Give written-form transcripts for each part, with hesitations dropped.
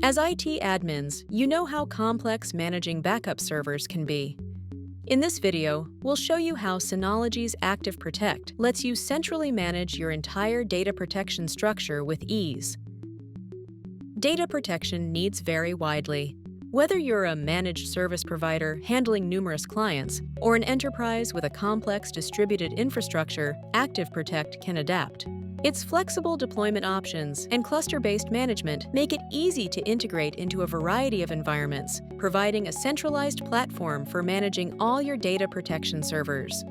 As IT admins, you know how complex managing backup servers can be. In this video, we'll show you how Synology's ActiveProtect lets you centrally manage your entire data protection structure with ease. Data protection needs vary widely. Whether you're a managed service provider handling numerous clients or an enterprise with a complex distributed infrastructure, ActiveProtect can adapt. Its flexible deployment options and cluster-based management make it easy to integrate into a variety of environments, providing a centralized platform for managing all your data protection servers.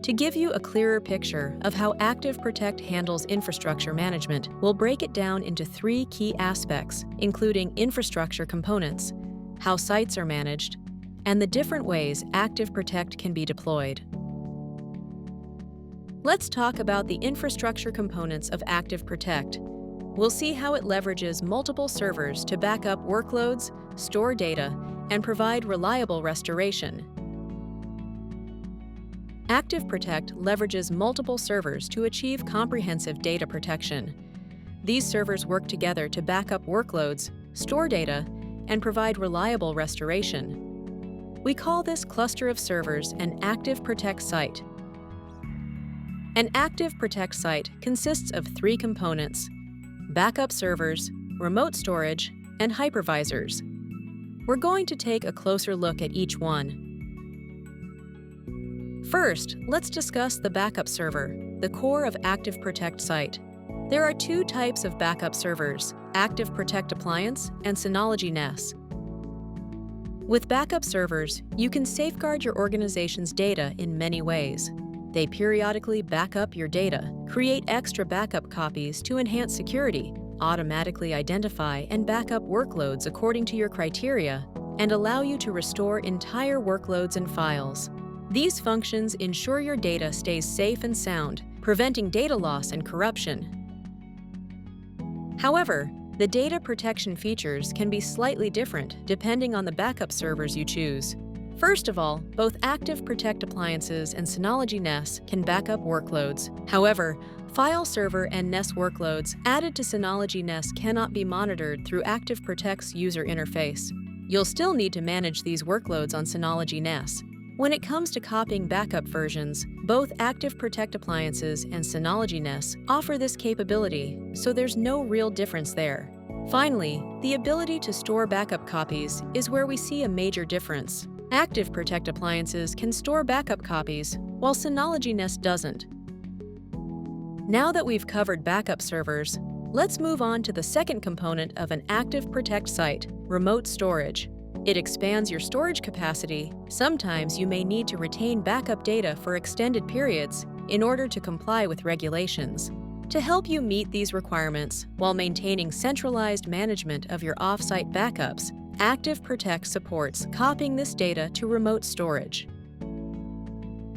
To give you a clearer picture of how ActiveProtect handles infrastructure management, we'll break it down into three key aspects, including infrastructure components, how sites are managed, and the different ways ActiveProtect can be deployed. Let's talk about the infrastructure components of ActiveProtect. We'll see how it leverages multiple servers to back up workloads, store data, and provide reliable restoration. ActiveProtect leverages multiple servers to achieve comprehensive data protection. These servers work together to back up workloads, store data, and provide reliable restoration. We call this cluster of servers an ActiveProtect site. An ActiveProtect site consists of three components: backup servers, remote storage, and hypervisors. We're going to take a closer look at each one. First, let's discuss the backup server, the core of ActiveProtect site. There are two types of backup servers: ActiveProtect Appliance and Synology NES. With backup servers, you can safeguard your organization's data in many ways. They periodically back up your data, create extra backup copies to enhance security, automatically identify and back up workloads according to your criteria, and allow you to restore entire workloads and files. These functions ensure your data stays safe and sound, preventing data loss and corruption. However, the data protection features can be slightly different depending on the backup servers you choose. First of all, both ActiveProtect Appliances and Synology NES can back up workloads. However, file server and NES workloads added to Synology NES cannot be monitored through ActiveProtect's user interface. You'll still need to manage these workloads on Synology NES. When it comes to copying backup versions, both ActiveProtect Appliances and Synology NES offer this capability, so there's no real difference there. Finally, the ability to store backup copies is where we see a major difference. ActiveProtect Appliances can store backup copies, while Synology NES doesn't. Now that we've covered backup servers, let's move on to the second component of an ActiveProtect site, remote storage. It expands your storage capacity. Sometimes you may need to retain backup data for extended periods in order to comply with regulations. To help you meet these requirements while maintaining centralized management of your off-site backups, ActiveProtect supports copying this data to remote storage.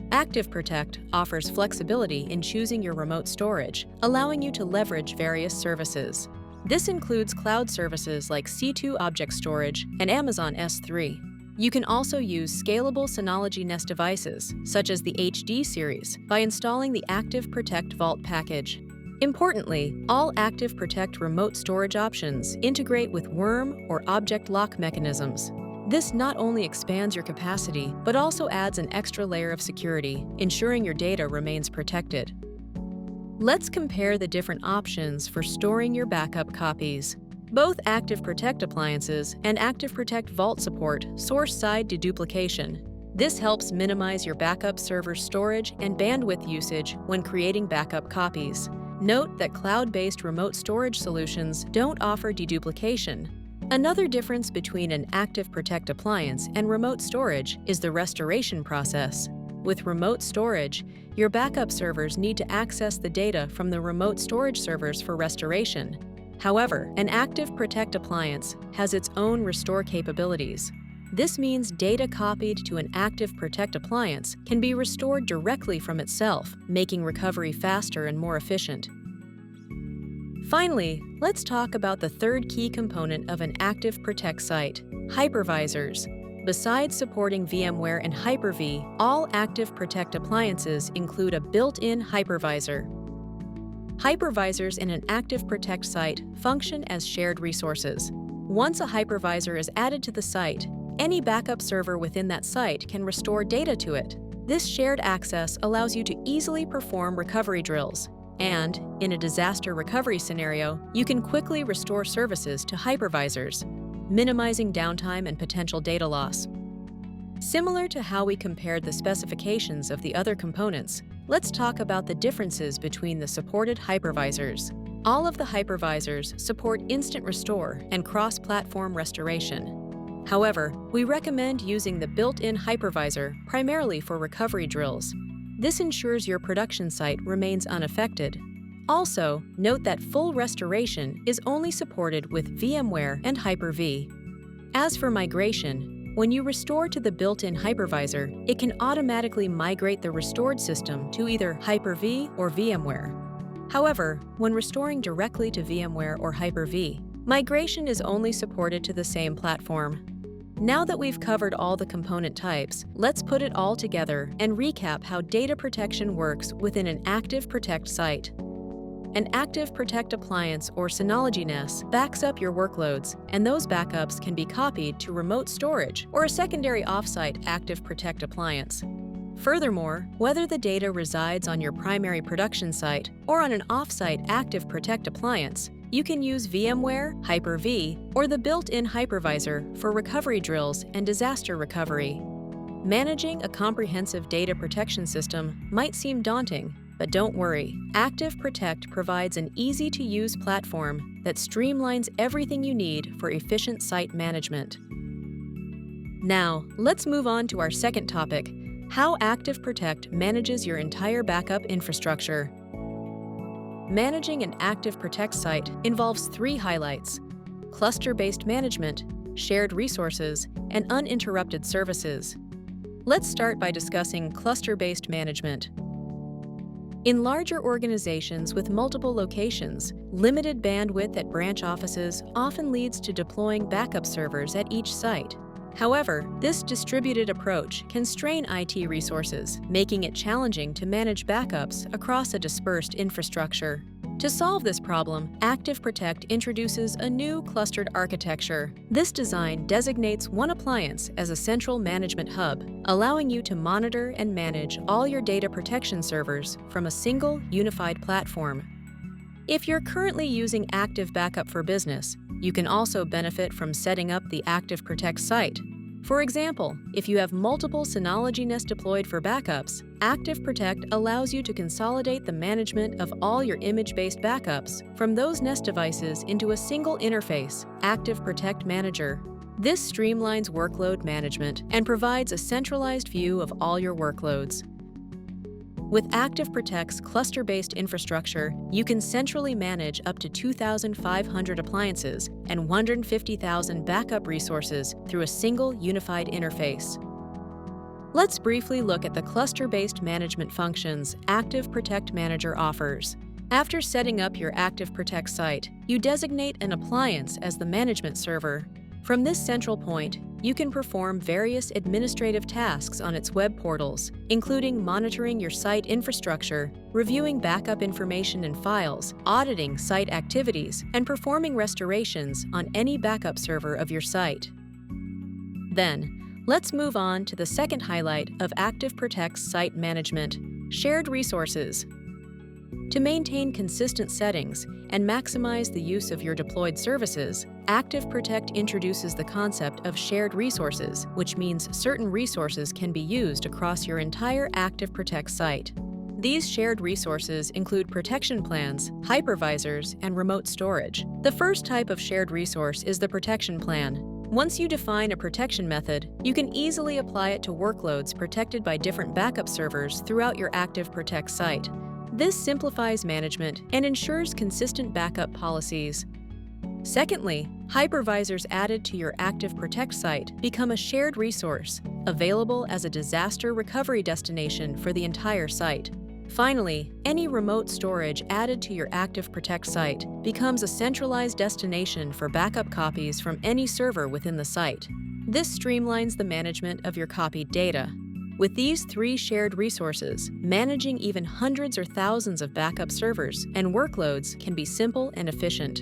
ActiveProtect offers flexibility in choosing your remote storage, allowing you to leverage various services. This includes cloud services like C2 Object Storage and Amazon S3. You can also use scalable Synology NES devices, such as the HD series, by installing the ActiveProtect Vault package. Importantly, all ActiveProtect remote storage options integrate with worm or object lock mechanisms. This not only expands your capacity, but also adds an extra layer of security, ensuring your data remains protected. Let's compare the different options for storing your backup copies. Both ActiveProtect Appliances and ActiveProtect Vault support source-side deduplication. This helps minimize your backup server storage and bandwidth usage when creating backup copies. Note that cloud-based remote storage solutions don't offer deduplication. Another difference between an ActiveProtect appliance and remote storage is the restoration process. With remote storage, your backup servers need to access the data from the remote storage servers for restoration. However, an ActiveProtect appliance has its own restore capabilities. This means data copied to an ActiveProtect appliance can be restored directly from itself, making recovery faster and more efficient. Finally, let's talk about the third key component of an ActiveProtect site, hypervisors. Besides supporting VMware and Hyper-V, all ActiveProtect appliances include a built-in hypervisor. Hypervisors in an ActiveProtect site function as shared resources. Once a hypervisor is added to the site, any backup server within that site can restore data to it. This shared access allows you to easily perform recovery drills, and, in a disaster recovery scenario, you can quickly restore services to hypervisors, minimizing downtime and potential data loss. Similar to how we compared the specifications of the other components, let's talk about the differences between the supported hypervisors. All of the hypervisors support instant restore and cross-platform restoration. However, we recommend using the built-in hypervisor primarily for recovery drills. This ensures your production site remains unaffected. Also, note that full restoration is only supported with VMware and Hyper-V. As for migration, when you restore to the built-in hypervisor, it can automatically migrate the restored system to either Hyper-V or VMware. However, when restoring directly to VMware or Hyper-V, migration is only supported to the same platform. Now that we've covered all the component types, let's put it all together and recap how data protection works within an ActiveProtect site. An ActiveProtect appliance or Synology NES backs up your workloads, and those backups can be copied to remote storage or a secondary offsite ActiveProtect appliance. Furthermore, whether the data resides on your primary production site or on an offsite ActiveProtect appliance, you can use VMware, Hyper-V, or the built-in hypervisor for recovery drills and disaster recovery. Managing a comprehensive data protection system might seem daunting, but don't worry. ActiveProtect provides an easy-to-use platform that streamlines everything you need for efficient site management. Now, let's move on to our second topic: how ActiveProtect manages your entire backup infrastructure. Managing an ActiveProtect site involves three highlights: cluster-based management, shared resources, and uninterrupted services. Let's start by discussing cluster-based management. In larger organizations with multiple locations, limited bandwidth at branch offices often leads to deploying backup servers at each site. However, this distributed approach can strain IT resources, making it challenging to manage backups across a dispersed infrastructure. To solve this problem, ActiveProtect introduces a new clustered architecture. This design designates one appliance as a central management hub, allowing you to monitor and manage all your data protection servers from a single, unified platform. If you're currently using Active Backup for Business, you can also benefit from setting up the ActiveProtect site. For example, if you have multiple Synology NES deployed for backups, ActiveProtect allows you to consolidate the management of all your image-based backups from those NES devices into a single interface, ActiveProtect Manager. This streamlines workload management and provides a centralized view of all your workloads. With ActiveProtect's cluster-based infrastructure, you can centrally manage up to 2,500 appliances and 150,000 backup resources through a single unified interface. Let's briefly look at the cluster-based management functions ActiveProtect Manager offers. After setting up your ActiveProtect site, you designate an appliance as the management server. From this central point, you can perform various administrative tasks on its web portals, including monitoring your site infrastructure, reviewing backup information and files, auditing site activities, and performing restorations on any backup server of your site. Then, let's move on to the second highlight of ActiveProtect's site management: shared resources. To maintain consistent settings and maximize the use of your deployed services, ActiveProtect introduces the concept of shared resources, which means certain resources can be used across your entire ActiveProtect site. These shared resources include protection plans, hypervisors, and remote storage. The first type of shared resource is the protection plan. Once you define a protection method, you can easily apply it to workloads protected by different backup servers throughout your ActiveProtect site. This simplifies management and ensures consistent backup policies. Secondly, hypervisors added to your ActiveProtect site become a shared resource, available as a disaster recovery destination for the entire site. Finally, any remote storage added to your ActiveProtect site becomes a centralized destination for backup copies from any server within the site. This streamlines the management of your copied data. With these three shared resources, managing even hundreds or thousands of backup servers and workloads can be simple and efficient.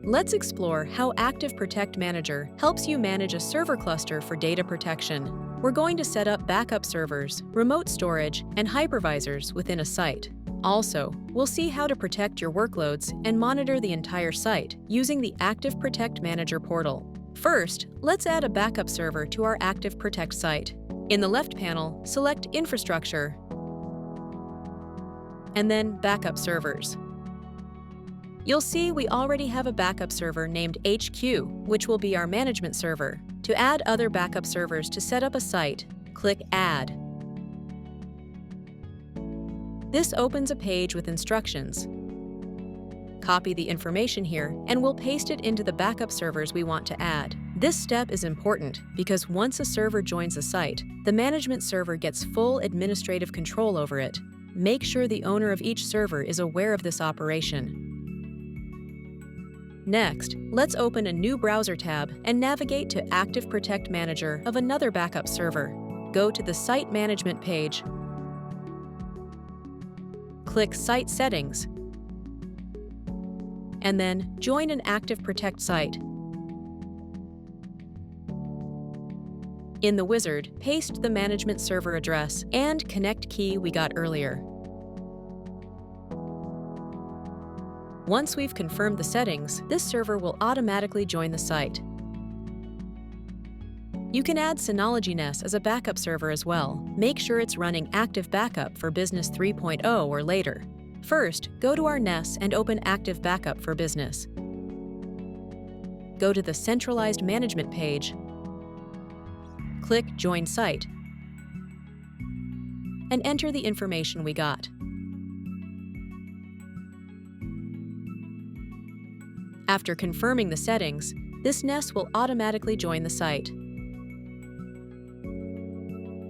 Let's explore how ActiveProtect Manager helps you manage a server cluster for data protection. We're going to set up backup servers, remote storage, and hypervisors within a site. Also, we'll see how to protect your workloads and monitor the entire site using the ActiveProtect Manager portal. First, let's add a backup server to our ActiveProtect site. In the left panel, select Infrastructure, and then Backup Servers. You'll see we already have a backup server named HQ, which will be our management server. To add other backup servers to set up a site, click Add. This opens a page with instructions. Copy the information here, and we'll paste it into the backup servers we want to add. This step is important because once a server joins a site, the management server gets full administrative control over it. Make sure the owner of each server is aware of this operation. Next, let's open a new browser tab and navigate to ActiveProtect Manager of another backup server. Go to the Site Management page. Click Site Settings, and then join an ActiveProtect site. In the wizard, paste the management server address and connect key we got earlier. Once we've confirmed the settings, this server will automatically join the site. You can add Synology NES as a backup server as well. Make sure it's running Active Backup for Business 3.0 or later. First, go to our NES and open Active Backup for Business. Go to the Centralized Management page, click Join Site, and enter the information we got. After confirming the settings, this NES will automatically join the site.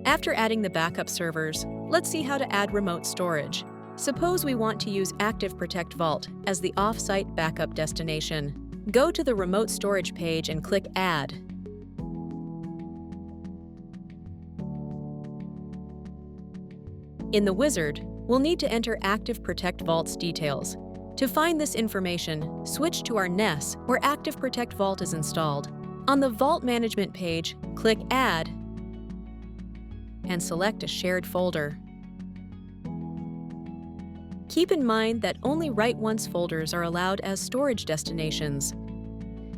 After adding the backup servers, let's see how to add remote storage. Suppose we want to use ActiveProtect Vault as the off-site backup destination. Go to the Remote Storage page and click Add. In the wizard, we'll need to enter ActiveProtect Vault's details. To find this information, switch to our NES where ActiveProtect Vault is installed. On the Vault Management page, click Add and select a shared folder. Keep in mind that only Write Once folders are allowed as storage destinations.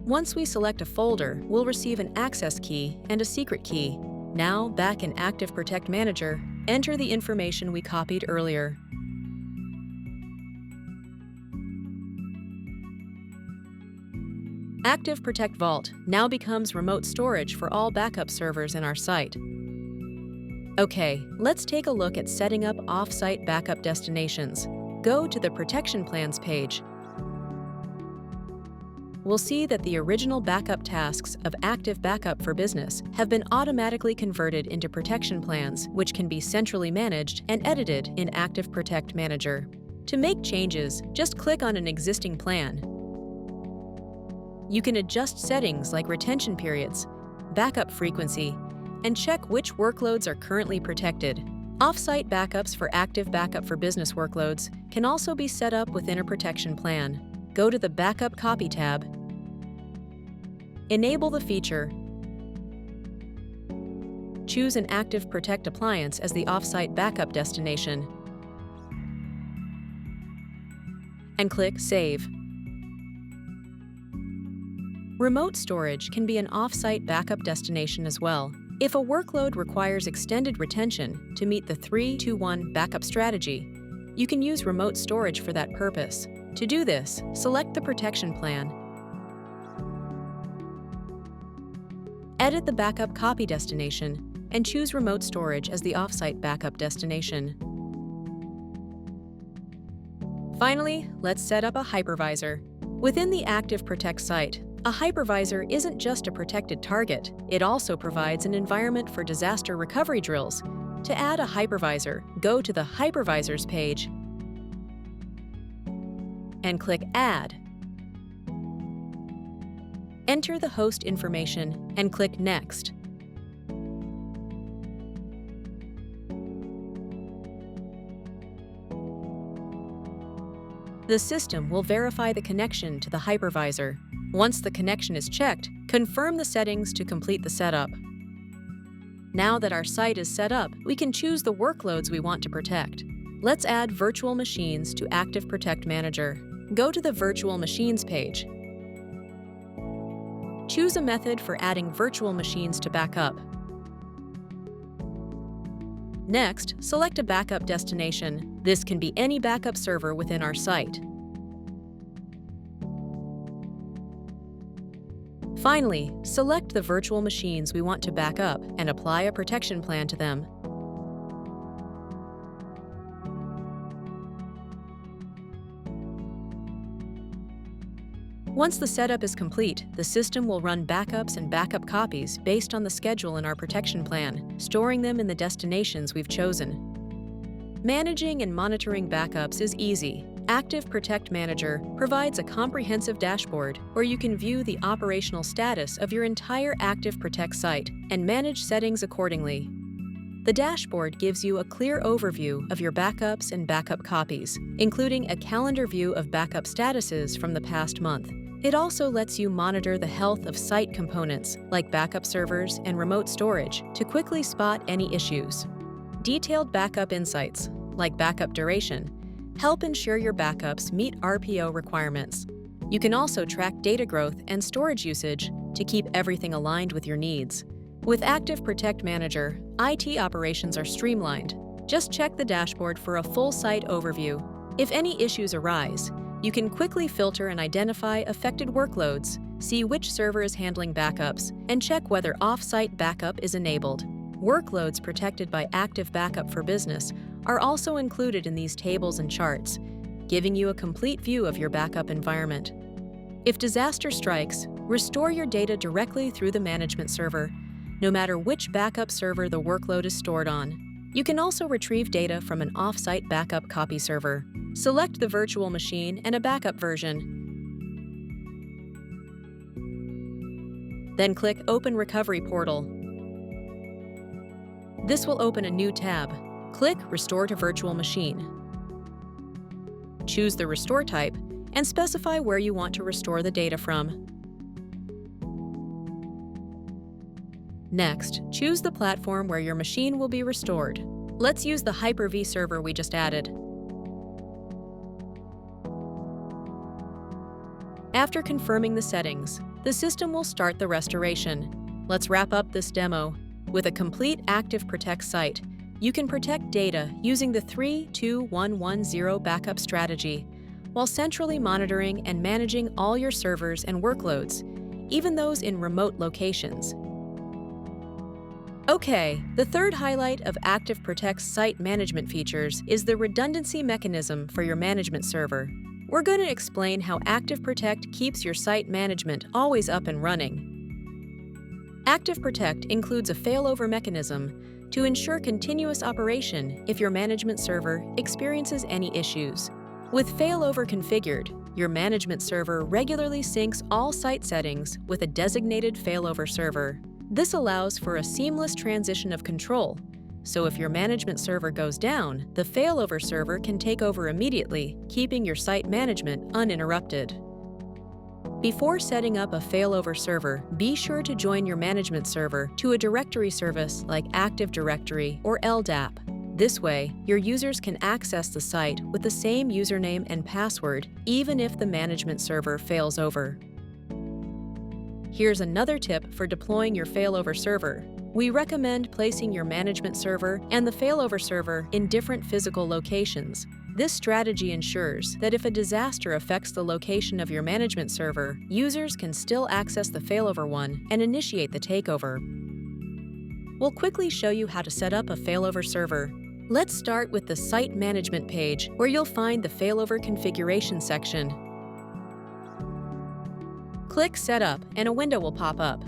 Once we select a folder, we'll receive an access key and a secret key. Now, back in ActiveProtect Manager, enter the information we copied earlier. ActiveProtect Vault now becomes remote storage for all backup servers in our site. Okay, let's take a look at setting up off-site backup destinations. Go to the Protection Plans page. We'll see that the original backup tasks of Active Backup for Business have been automatically converted into protection plans, which can be centrally managed and edited in ActiveProtect Manager. To make changes, just click on an existing plan. You can adjust settings like retention periods, backup frequency, and check which workloads are currently protected. Off-site backups for Active Backup for Business workloads can also be set up within a protection plan. Go to the Backup Copy tab, enable the feature, choose an ActiveProtect appliance as the off-site backup destination, and click Save. Remote storage can be an off-site backup destination as well. If a workload requires extended retention to meet the 3-2-1 backup strategy, you can use remote storage for that purpose. To do this, select the protection plan. Edit the backup copy destination and choose remote storage as the off-site backup destination. Finally, let's set up a hypervisor. Within the ActiveProtect site, a hypervisor isn't just a protected target, it also provides an environment for disaster recovery drills. To add a hypervisor, go to the Hypervisors page and click Add. Enter the host information and click Next. The system will verify the connection to the hypervisor. Once the connection is checked, confirm the settings to complete the setup. Now that our site is set up, we can choose the workloads we want to protect. Let's add virtual machines to ActiveProtect Manager. Go to the Virtual Machines page. Choose a method for adding virtual machines to backup. Next, select a backup destination. This can be any backup server within our site. Finally, select the virtual machines we want to back up and apply a protection plan to them. Once the setup is complete, the system will run backups and backup copies based on the schedule in our protection plan, storing them in the destinations we've chosen. Managing and monitoring backups is easy. ActiveProtect Manager provides a comprehensive dashboard where you can view the operational status of your entire ActiveProtect site and manage settings accordingly. The dashboard gives you a clear overview of your backups and backup copies, including a calendar view of backup statuses from the past month. It also lets you monitor the health of site components, like backup servers and remote storage, to quickly spot any issues. Detailed backup insights, like backup duration, help ensure your backups meet RPO requirements. You can also track data growth and storage usage to keep everything aligned with your needs. With ActiveProtect Manager, IT operations are streamlined. Just check the dashboard for a full site overview. If any issues arise, you can quickly filter and identify affected workloads, see which server is handling backups, and check whether off-site backup is enabled. Workloads protected by Active Backup for Business are also included in these tables and charts, giving you a complete view of your backup environment. If disaster strikes, restore your data directly through the management server, no matter which backup server the workload is stored on. You can also retrieve data from an off-site backup copy server. Select the virtual machine and a backup version. Then click Open Recovery Portal. This will open a new tab. Click Restore to Virtual Machine. Choose the restore type and specify where you want to restore the data from. Next, choose the platform where your machine will be restored. Let's use the Hyper-V server we just added. After confirming the settings, the system will start the restoration. Let's wrap up this demo. With a complete ActiveProtect site, you can protect data using the 3-2-1-1-0 backup strategy, while centrally monitoring and managing all your servers and workloads, even those in remote locations. Okay, the third highlight of ActiveProtect's site management features is the redundancy mechanism for your management server. We're going to explain how ActiveProtect keeps your site management always up and running. ActiveProtect includes a failover mechanism to ensure continuous operation if your management server experiences any issues. With failover configured, your management server regularly syncs all site settings with a designated failover server. This allows for a seamless transition of control, so if your management server goes down, the failover server can take over immediately, keeping your site management uninterrupted. Before setting up a failover server, be sure to join your management server to a directory service like Active Directory or LDAP. This way, your users can access the site with the same username and password, even if the management server fails over. Here's another tip for deploying your failover server. We recommend placing your management server and the failover server in different physical locations. This strategy ensures that if a disaster affects the location of your management server, users can still access the failover one and initiate the takeover. We'll quickly show you how to set up a failover server. Let's start with the Site Management page, where you'll find the failover configuration section. Click Setup and a window will pop up.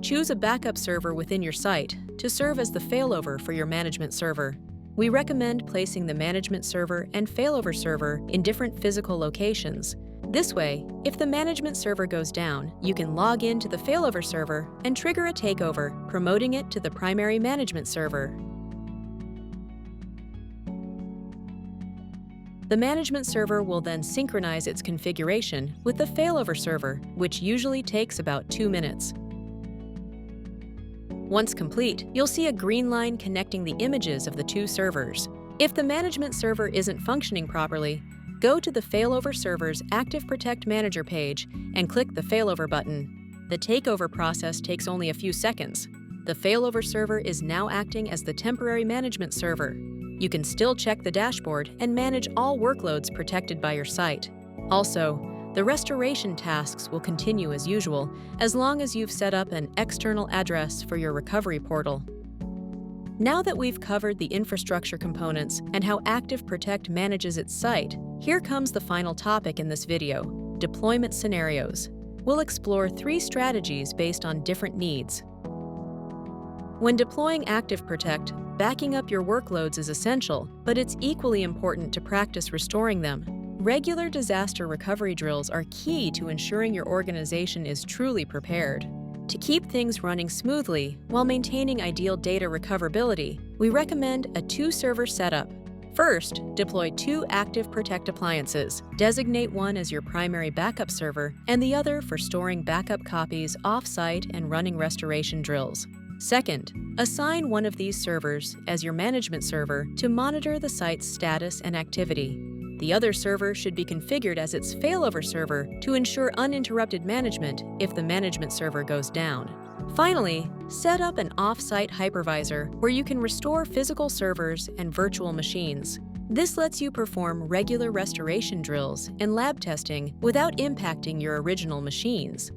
Choose a backup server within your site to serve as the failover for your management server. We recommend placing the management server and failover server in different physical locations. This way, if the management server goes down, you can log in to the failover server and trigger a takeover, promoting it to the primary management server. The management server will then synchronize its configuration with the failover server, which usually takes about 2 minutes. Once complete, you'll see a green line connecting the images of the two servers. If the management server isn't functioning properly, go to the Failover Server's ActiveProtect Manager page and click the Failover button. The takeover process takes only a few seconds. The failover server is now acting as the temporary management server. You can still check the dashboard and manage all workloads protected by your site. Also, the restoration tasks will continue as usual as long as you've set up an external address for your recovery portal. Now that we've covered the infrastructure components and how ActiveProtect manages its site, here comes the final topic in this video: deployment scenarios. We'll explore 3 strategies based on different needs. When deploying ActiveProtect, backing up your workloads is essential, but it's equally important to practice restoring them. Regular disaster recovery drills are key to ensuring your organization is truly prepared. To keep things running smoothly while maintaining ideal data recoverability, we recommend a 2-server setup. First, deploy 2 ActiveProtect appliances. Designate one as your primary backup server and the other for storing backup copies off-site and running restoration drills. Second, assign one of these servers as your management server to monitor the site's status and activity. The other server should be configured as its failover server to ensure uninterrupted management if the management server goes down. Finally, set up an off-site hypervisor where you can restore physical servers and virtual machines. This lets you perform regular restoration drills and lab testing without impacting your original machines.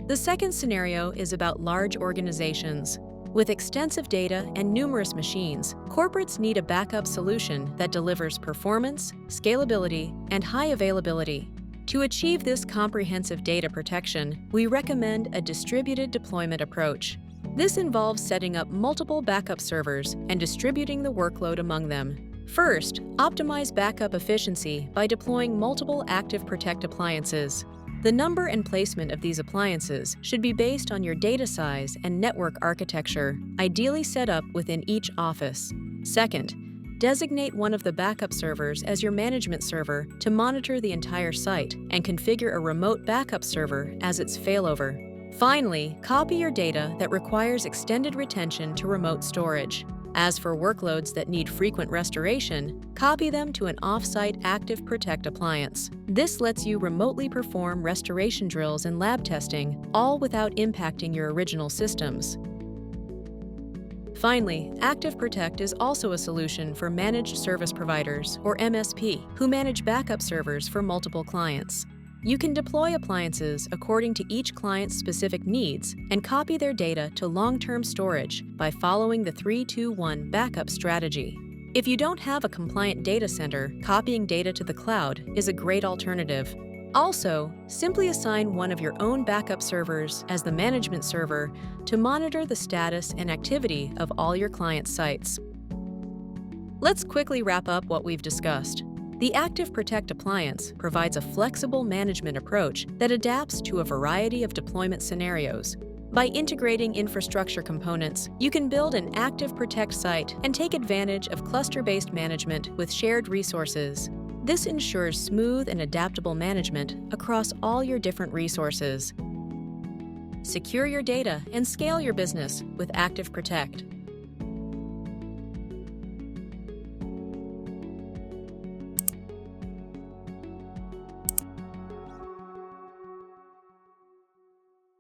The second scenario is about large organizations. With extensive data and numerous machines, corporates need a backup solution that delivers performance, scalability, and high availability. To achieve this comprehensive data protection, we recommend a distributed deployment approach. This involves setting up multiple backup servers and distributing the workload among them. First, optimize backup efficiency by deploying multiple ActiveProtect appliances. The number and placement of these appliances should be based on your data size and network architecture, ideally set up within each office. Second, designate one of the backup servers as your management server to monitor the entire site and configure a remote backup server as its failover. Finally, copy your data that requires extended retention to remote storage. As for workloads that need frequent restoration, copy them to an off-site ActiveProtect appliance. This lets you remotely perform restoration drills and lab testing, all without impacting your original systems. Finally, ActiveProtect is also a solution for managed service providers, or MSP, who manage backup servers for multiple clients. You can deploy appliances according to each client's specific needs and copy their data to long-term storage by following the 3-2-1 backup strategy. If you don't have a compliant data center, copying data to the cloud is a great alternative. Also, simply assign one of your own backup servers as the management server to monitor the status and activity of all your client sites. Let's quickly wrap up what we've discussed. The ActiveProtect appliance provides a flexible management approach that adapts to a variety of deployment scenarios. By integrating infrastructure components, you can build an ActiveProtect site and take advantage of cluster-based management with shared resources. This ensures smooth and adaptable management across all your different resources. Secure your data and scale your business with ActiveProtect.